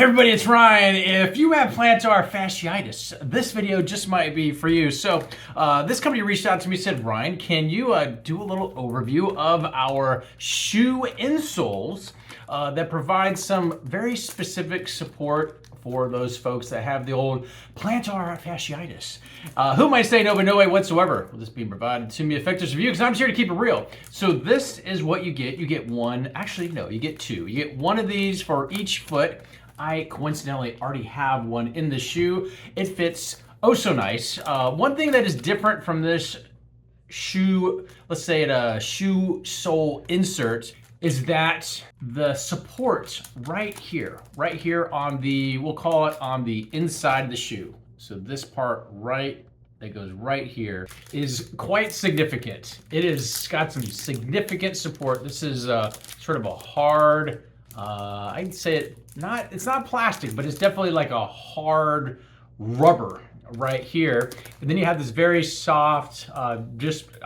Hey everybody, it's Ryan. If you have plantar fasciitis, this video just might be for you. So this company reached out to me and said, Ryan, can you do a little overview of our shoe insoles that provide some very specific support for those folks that have the old plantar fasciitis. Who might say no, but no way whatsoever will this be provided to me effective review, because I'm here to keep it real. So this is what you get. You get one, actually no, you get two. You get one of these for each foot. I coincidentally already have one in the shoe. It fits oh so nice. One thing that is different from this shoe, let's say a shoe sole insert, is that the support right here on the, we'll call it on the inside of the shoe. So this part right, that goes right here, is quite significant. It has got some significant support. This is sort of a hard, I'd say it's not plastic, but it's definitely like a hard rubber right here. And then you have this very soft, I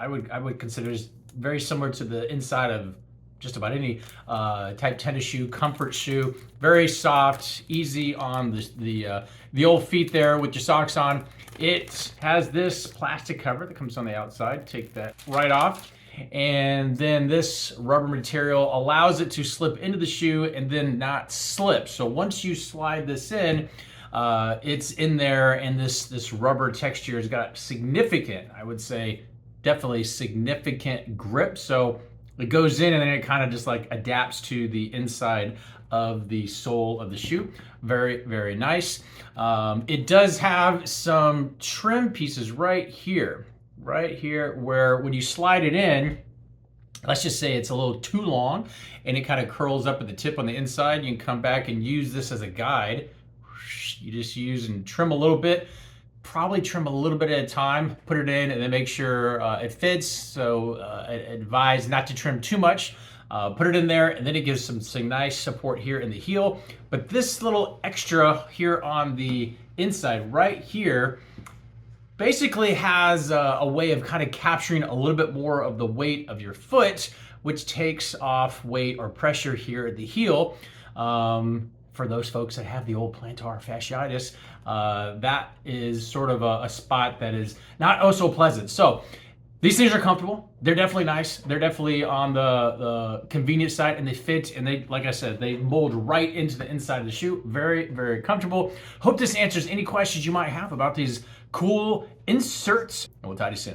would consider this very similar to the inside of just about any type tennis shoe, comfort shoe. Very soft, easy on the old feet there with your socks on. It has this plastic cover that comes on the outside. Take that right off. And then this rubber material allows it to slip into the shoe and then not slip. So once you slide this in, it's in there, and this rubber texture has got significant, I would say, definitely significant grip. So it goes in and then it kind of just like adapts to the inside of the sole of the shoe. Very, very nice. It does have some trim pieces right here, where when you slide it in, let's just say it's a little too long and it kind of curls up at the tip on the inside. You can come back and use this as a guide. You just use and trim a little bit. Probably trim a little bit at a time, put it in, and then make sure it fits. So advise not to trim too much. Put it in there, and then it gives some nice support here in the heel. But this little extra here on the inside right here basically has a way of kind of capturing a little bit more of the weight of your foot, which takes off weight or pressure here at the heel. For those folks that have the old plantar fasciitis, that is sort of a spot that is not oh so pleasant. So these things are comfortable. They're definitely nice. They're definitely on the convenient side, and they fit, and they, like I said, they mold right into the inside of the shoe. Very, very comfortable. Hope this answers any questions you might have about these cool inserts, and we'll talk to you soon.